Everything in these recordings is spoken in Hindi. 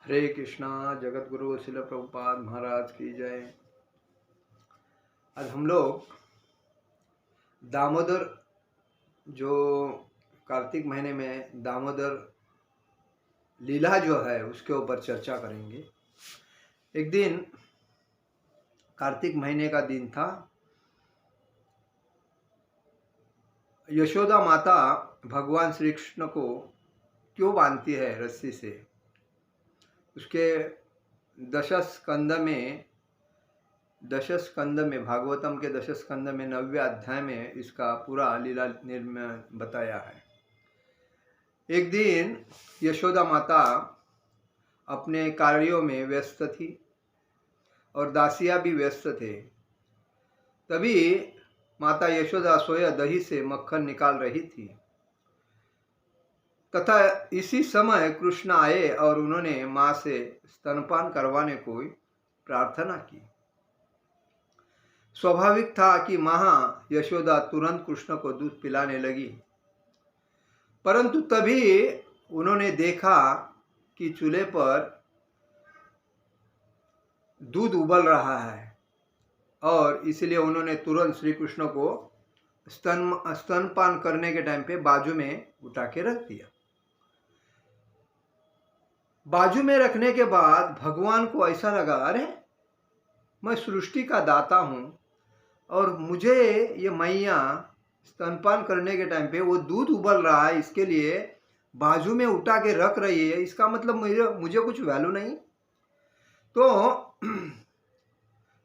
हरे कृष्णा। जगत गुरु शिल प्रभुपाद महाराज की जय। आज हम लोग दामोदर, जो कार्तिक महीने में दामोदर लीला जो है उसके ऊपर चर्चा करेंगे। एक दिन कार्तिक महीने का दिन था। यशोदा माता भगवान श्री कृष्ण को क्यों बांधती है रस्सी से, उसके दशस्कंद में भागवतम के दशस्कंद में 9वें अध्याय में इसका पूरा लीला निर्माण बताया है। एक दिन यशोदा माता अपने कार्यों में व्यस्त थी और दासियां भी व्यस्त थे। तभी माता यशोदा सोया दही से मक्खन निकाल रही थी तथा इसी समय कृष्ण आए और उन्होंने मां से स्तनपान करवाने को प्रार्थना की। स्वाभाविक था कि मां यशोदा तुरंत कृष्ण को दूध पिलाने लगी, परंतु तभी उन्होंने देखा कि चूल्हे पर दूध उबल रहा है और इसलिए उन्होंने तुरंत श्री कृष्ण को स्तनपान करने के टाइम पे बाजू में उठा के रख दिया। बाजू में रखने के बाद भगवान को ऐसा लगा, अरे मैं सृष्टि का दाता हूं और मुझे ये मैया स्तनपान करने के टाइम पे वो दूध उबल रहा है, इसके लिए बाजू में उठा के रख रही है, इसका मतलब मुझे कुछ वैल्यू नहीं। तो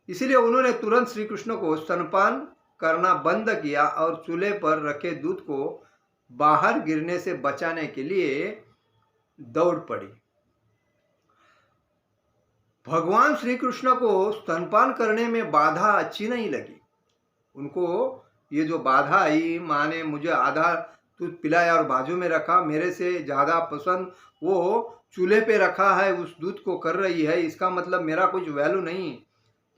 इसलिए उन्होंने तुरंत श्री कृष्ण को स्तनपान करना बंद किया और चूल्हे पर रखे दूध को बाहर गिरने से बचाने के लिए दौड़ पड़ी। भगवान श्री कृष्ण को स्तनपान करने में बाधा अच्छी नहीं लगी। उनको ये जो बाधा आई, माँ ने मुझे आधा दूध पिलाया और बाजू में रखा, मेरे से ज़्यादा पसंद वो चूल्हे पे रखा है उस दूध को कर रही है, इसका मतलब मेरा कुछ वैल्यू नहीं।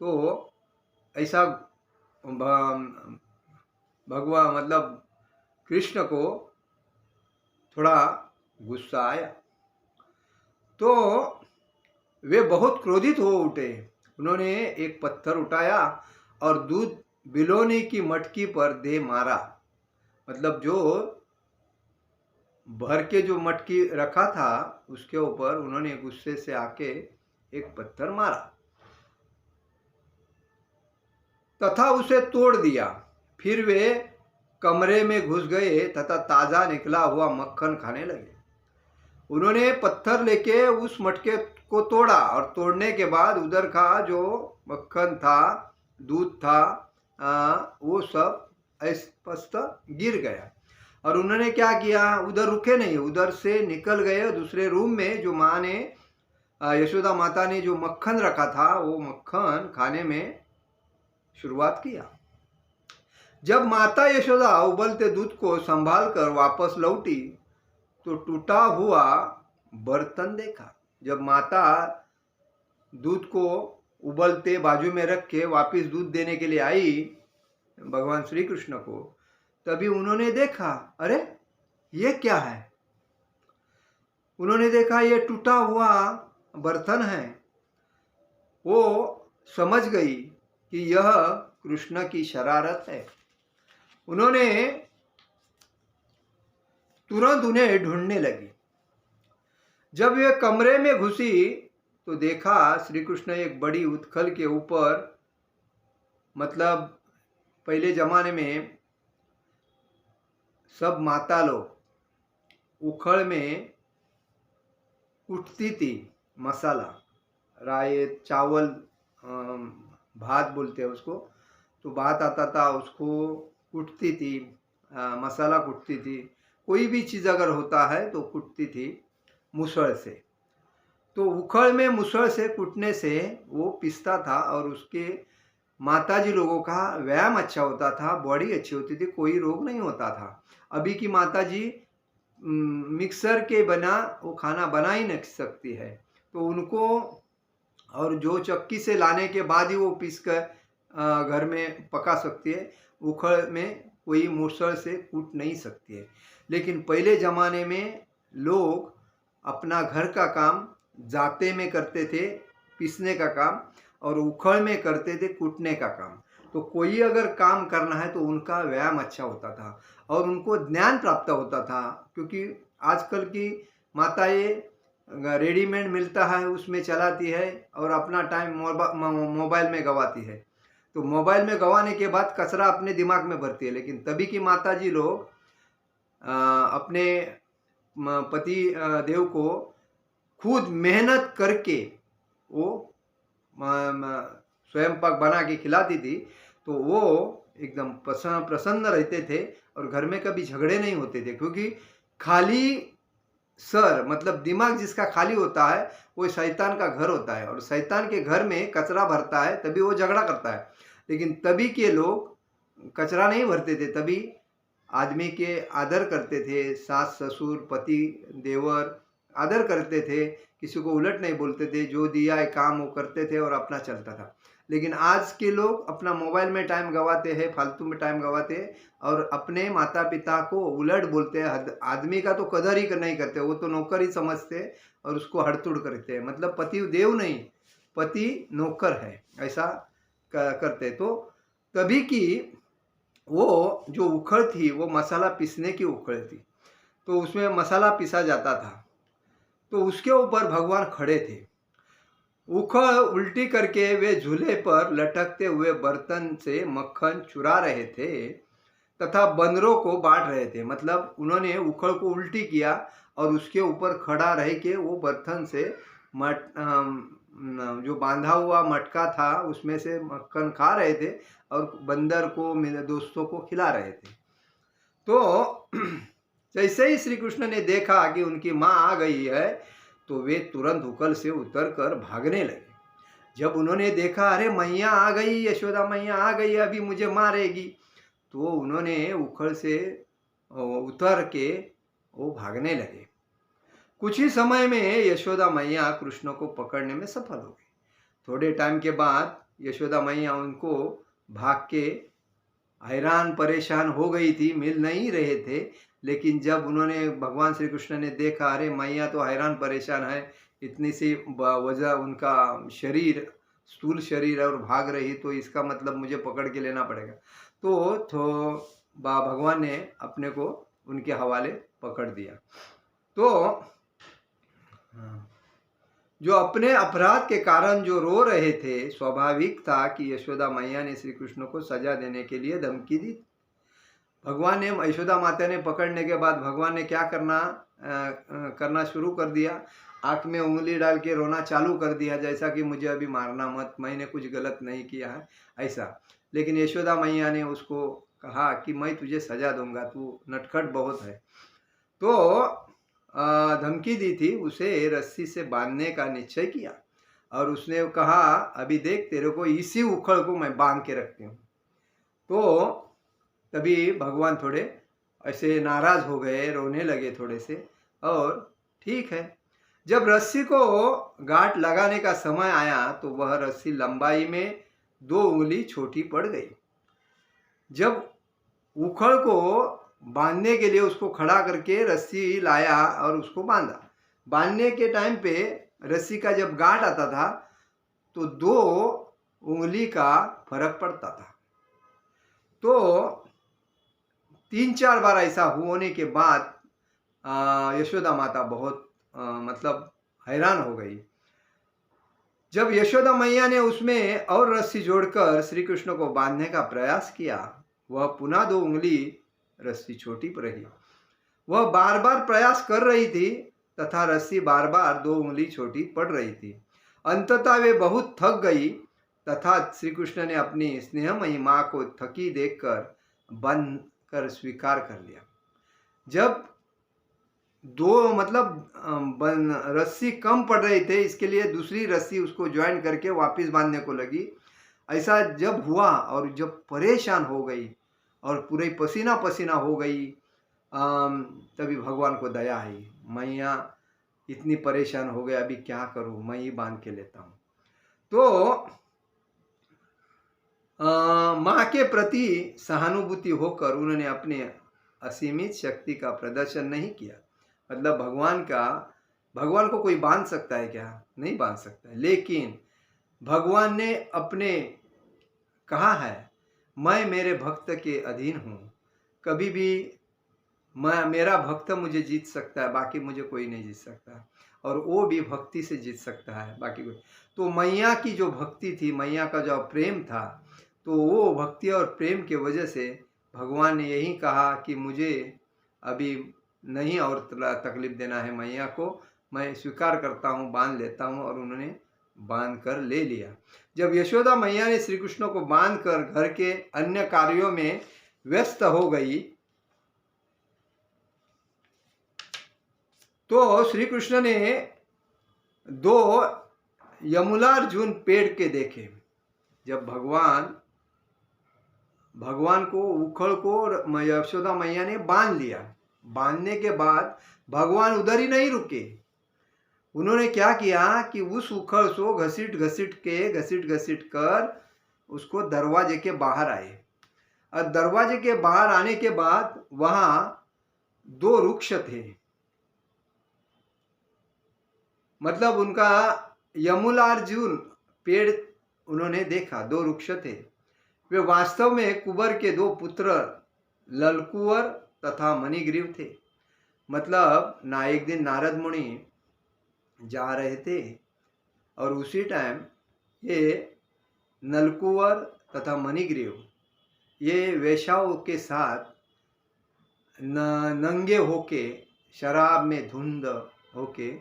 तो ऐसा भगवान मतलब कृष्ण को थोड़ा गुस्सा आया, तो वे बहुत क्रोधित हो उठे। उन्होंने एक पत्थर उठाया और दूध बिलोनी की मटकी पर दे मारा। मतलब जो भर के जो मटकी रखा था उसके ऊपर उन्होंने गुस्से से आके एक पत्थर मारा तथा उसे तोड़ दिया। फिर वे कमरे में घुस गए तथा ताजा निकला हुआ मक्खन खाने लगे। उन्होंने पत्थर लेके उस मटके को तोड़ा और तोड़ने के बाद उधर का जो मक्खन था, दूध था, वो सब स्पष्ट गिर गया। और उन्होंने क्या किया, उधर रुके नहीं, उधर से निकल गए दूसरे रूम में। जो माँ ने, यशोदा माता ने जो मक्खन रखा था वो मक्खन खाने में शुरुआत किया। जब माता यशोदा उबलते दूध को संभाल कर वापस लौटी तो टूटा हुआ बर्तन देखा। जब माता दूध को उबलते बाजू में रख के वापस दूध देने के लिए आई भगवान श्री कृष्ण को, तभी उन्होंने देखा, अरे ये क्या है। उन्होंने देखा ये टूटा हुआ बर्तन है। वो समझ गई कि यह कृष्ण की शरारत है। उन्होंने तुरंत उन्हें ढूंढने लगी। जब वे कमरे में घुसी तो देखा श्री कृष्ण एक बड़ी उत्खल के ऊपर, मतलब पहले जमाने में सब माता लोग उखड़ में कुटती थी मसाला, राय चावल, भात बोलते हैं उसको, तो भात आता था उसको कुटती थी, मसाला कुटती थी। कोई भी चीज़ अगर होता है तो कुटती थी मुसड़ से। तो उखड़ में मुसड़ से कुटने से वो पिसता था और उसके माताजी लोगों का व्यायाम अच्छा होता था, बॉडी अच्छी होती थी, कोई रोग नहीं होता था। अभी की माताजी मिक्सर के बिना वो खाना बना ही नहीं सकती है, तो उनको और जो चक्की से लाने के बाद ही वो पीस कर घर में पका सकती है। उखड़ में कोई मुसड़ से कूट नहीं सकती है। लेकिन पहले ज़माने में लोग अपना घर का काम जाते में करते थे पीसने का काम, और उखड़ में करते थे कूटने का काम। तो कोई अगर काम करना है तो उनका व्यायाम अच्छा होता था और उनको ज्ञान प्राप्त होता था, क्योंकि आजकल की माताएं रेडीमेड मिलता है उसमें चलाती है और अपना टाइम मोबाइल में गवाती है। तो मोबाइल में गंवाने के बाद कचरा अपने दिमाग में भरती है। लेकिन तभी की माताजी लोग अपने पति देव को खुद मेहनत करके वो स्वयं पाक बना के खिलाती थी, तो वो एकदम प्रसन्न रहते थे और घर में कभी झगड़े नहीं होते थे। क्योंकि खाली सर मतलब दिमाग जिसका खाली होता है वो शैतान का घर होता है, और शैतान के घर में कचरा भरता है तभी वो झगड़ा करता है। लेकिन तभी के लोग कचरा नहीं भरते थे, तभी आदमी के आदर करते थे, सास ससुर पति देवर आदर करते थे, किसी को उलट नहीं बोलते थे, जो दिया है काम वो करते थे और अपना चलता था। लेकिन आज के लोग अपना मोबाइल में टाइम गवाते हैं, फालतू में टाइम गवाते हैं और अपने माता पिता को उलट बोलते हैं। आदमी का तो कदर ही नहीं करते, वो तो नौकर ही समझते हैं और उसको हड़तुड़ करते हैं। मतलब पति देव नहीं, पति नौकर है, ऐसा करते। तो तभी की वो जो उखड़ थी वो मसाला पीसने की उखड़ थी, तो उसमें मसाला पीसा जाता था। तो उसके ऊपर भगवान खड़े थे, उखड़ उल्टी करके वे झूले पर लटकते हुए बर्तन से मक्खन चुरा रहे थे तथा बंदरों को बांट रहे थे। मतलब उन्होंने उखड़ को उल्टी किया और उसके ऊपर खड़ा रह के वो बर्तन से जो बांधा हुआ मटका था उसमें से मक्खन खा रहे थे और बंदर को मेरे दोस्तों को खिला रहे थे। तो जैसे ही श्री कृष्ण ने देखा कि उनकी माँ आ गई है तो वे तुरंत उखल से उतरकर भागने लगे। जब उन्होंने देखा अरे मैया आ गई, यशोदा मैया आ गई, अभी मुझे मारेगी, तो उन्होंने उखल से उतर के वो भागने लगे। कुछ ही समय में यशोदा मैया कृष्ण को पकड़ने में सफल हो गई। थोड़े टाइम के बाद यशोदा मैया उनको भाग के हैरान परेशान हो गई थी, मिल नहीं रहे थे। लेकिन जब उन्होंने भगवान श्री कृष्ण ने देखा अरे मैया तो हैरान परेशान है, इतनी सी वजह उनका शरीर स्थूल शरीर है और भाग रही, तो इसका मतलब मुझे पकड़ के लेना पड़ेगा। तो भगवान ने अपने को उनके हवाले पकड़ दिया। तो जो अपने अपराध के कारण जो रो रहे थे, स्वाभाविक था कि यशोदा मैया ने श्री कृष्ण को सजा देने के लिए धमकी दी। भगवान ने यशोदा माता ने पकड़ने के बाद भगवान ने क्या करना शुरू कर दिया, आँख में उंगली डाल के रोना चालू कर दिया, जैसा कि मुझे अभी मारना मत, मैंने कुछ गलत नहीं किया है ऐसा। लेकिन यशोदा मैया ने उसको कहा कि मैं तुझे सजा दूंगा, तू नटखट बहुत है। तो धमकी दी थी, उसे रस्सी से बांधने का निश्चय किया और उसने कहा अभी देख तेरे को इसी उखड़ को मैं बांध के रखती हूँ। तो तभी भगवान थोड़े ऐसे नाराज हो गए, रोने लगे थोड़े से, और ठीक है। जब रस्सी को गांठ लगाने का समय आया तो वह रस्सी लंबाई में 2 उंगली छोटी पड़ गई। जब उखड़ को बांधने के लिए उसको खड़ा करके रस्सी लाया और उसको बांधा, बांधने के टाइम पे रस्सी का जब गांठ आता था तो 2 उंगली का फर्क पड़ता था। तो 3-4 बार ऐसा होने के बाद यशोदा माता बहुत मतलब हैरान हो गई। जब यशोदा मैया ने उसमें और रस्सी जोड़कर श्री कृष्ण को बांधने का प्रयास किया, वह पुनः 2 उंगली रस्सी छोटी पर रही। वह बार बार प्रयास कर रही थी तथा रस्सी बार बार 2 उंगली छोटी पड़ रही थी। अंततः वे बहुत थक गई तथा श्री कृष्ण ने अपनी स्नेहमयी माँ को थकी देखकर बंद कर स्वीकार कर लिया। जब 2 मतलब रस्सी कम पड़ रही थे, इसके लिए दूसरी रस्सी उसको ज्वाइन करके वापस बांधने को लगी। ऐसा जब हुआ और जब परेशान हो गई और पूरे पसीना पसीना हो गई, तभी भगवान को दया आई, मैया इतनी परेशान हो गई, अभी क्या करूं, मैं ही बांध के लेता हूं। तो माँ के प्रति सहानुभूति होकर उन्होंने अपने असीमित शक्ति का प्रदर्शन नहीं किया। मतलब भगवान का भगवान को कोई बांध सकता है क्या? नहीं बांध सकता है। लेकिन भगवान ने अपने कहा है, मैं मेरे भक्त के अधीन हूँ, कभी भी मैं मेरा भक्त मुझे जीत सकता है, बाकी मुझे कोई नहीं जीत सकता। और वो भी भक्ति से जीत सकता है, बाकी कोई। तो मैया की जो भक्ति थी, मैया का जो प्रेम था, तो वो भक्ति और प्रेम की वजह से भगवान ने यही कहा कि मुझे अभी नहीं और तकलीफ देना है मैया को, मैं स्वीकार करता हूँ, बांध लेता हूँ। और उन्होंने बांध कर ले लिया। जब यशोदा मैया ने श्री कृष्ण को बांध कर घर के अन्य कार्यों में व्यस्त हो गई, तो श्री कृष्ण ने दो यमुलार्जुन पेड़ के देखे। जब भगवान को उखड़ को यशोदा मैया ने बांध लिया, बांधने के बाद भगवान उधर ही नहीं रुके। उन्होंने क्या किया कि उस उखड़ को घसीट घसीट कर उसको दरवाजे के बाहर आए। और दरवाजे के बाहर आने के बाद वहां दो वृक्ष थे, मतलब उनका यमुलार्जुन पेड़ उन्होंने देखा, दो वृक्ष थे। वे वास्तव में कुबर के दो पुत्र ललकुवर तथा मणिग्रीव थे। मतलब ना एक दिन नारद मुनि जा रहे थे और उसी टाइम ये नलकुवर तथा मणिग्रीव ये वेश्याओं के साथ नंगे होके शराब में धुंध होके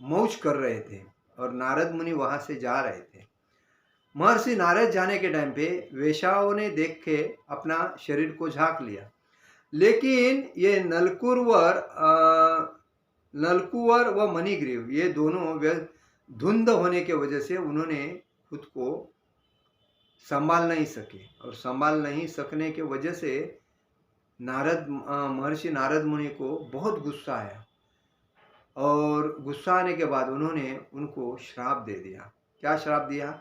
मौज कर रहे थे। और नारद मुनि वहां से जा रहे थे। महर्षि नारद जाने के टाइम पे वेश्याओं ने देख के अपना शरीर को झांक लिया, लेकिन ये नलकुवर व मणिग्रीव ये दोनों धुंध होने के वजह से उन्होंने खुद को संभाल नहीं सके। और संभाल नहीं सकने के वजह से महर्षि नारद मुनि को बहुत गुस्सा आया। और गुस्सा आने के बाद उन्होंने उनको श्राप दे दिया। क्या श्राप दिया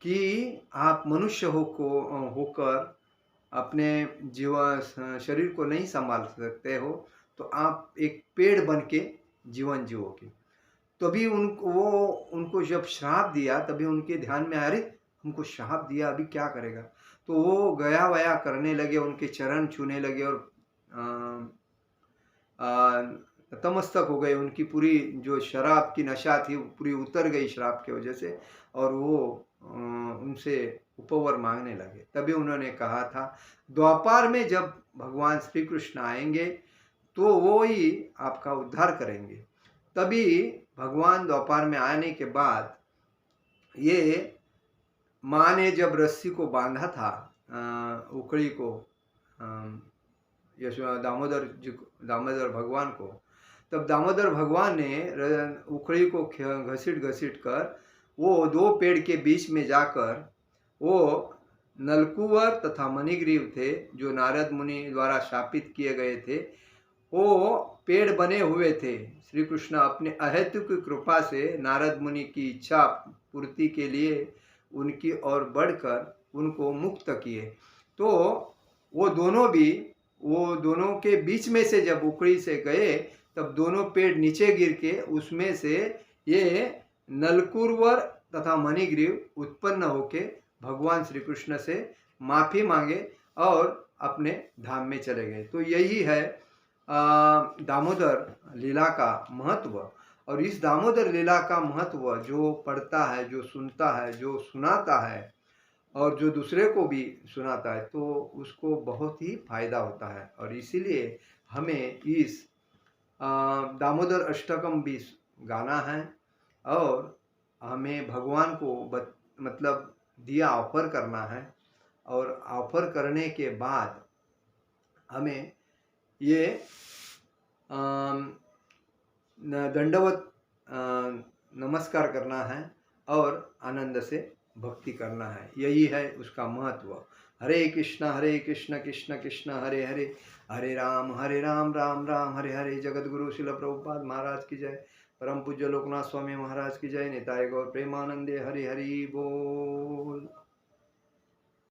कि आप मनुष्य होकर अपने जीवन शरीर को नहीं संभाल सकते हो, तो आप एक पेड़ बन के जीवन जियोगे। तभी उनको जब श्राप दिया, तभी उनके ध्यान में आया, अरे हमको श्राप दिया, अभी क्या करेगा। तो वो गया वया करने लगे, उनके चरण छूने लगे और तमस्तक हो गए। उनकी पूरी जो शराब की नशा थी वो पूरी उतर गई श्राप की वजह से, और वो उनसे उपवर मांगने लगे। तभी उन्होंने कहा था, द्वापर में जब भगवान श्री कृष्ण आएंगे तो वो ही आपका उद्धार करेंगे। तभी भगवान द्वापर में आने के बाद ये माँ ने जब रस्सी को बांधा था उकड़ी को दामोदर भगवान को, तब दामोदर भगवान ने उखड़ी को घसीट कर वो दो पेड़ के बीच में जाकर, वो नलकुवर तथा मणिग्रीव थे जो नारद मुनि द्वारा शापित किए गए थे, वो पेड़ बने हुए थे। श्री कृष्ण अपने अहेतुक कृपा से नारद मुनि की इच्छा पूर्ति के लिए उनकी ओर बढ़कर उनको मुक्त किए। तो वो दोनों के बीच में से जब उखड़ी से गए, तब दोनों पेड़ नीचे गिर के उसमें से ये नलकुवर तथा मणिग्रीव उत्पन्न होके भगवान श्री कृष्ण से माफी मांगे और अपने धाम में चले गए। तो यही है दामोदर लीला का महत्व। और इस दामोदर लीला का महत्व जो पढ़ता है, जो सुनता है, जो सुनाता है और जो दूसरे को भी सुनाता है, तो उसको बहुत ही फायदा होता है। और इसीलिए हमें इस दामोदर अष्टकम भी गाना है और हमें भगवान को मतलब दिया ऑफर करना है। और ऑफर करने के बाद हमें ये दंडवत नमस्कार करना है और आनंद से भक्ति करना है। यही है उसका महत्व। हरे कृष्ण कृष्ण कृष्ण हरे हरे, हरे राम राम राम हरे हरे। जगत गुरु शिल प्रभुपाद महाराज की जय। परम पूज्य लोकनाथ स्वामी महाराज की जय। निताय गौर प्रेमानंदे हरि हरि बोल।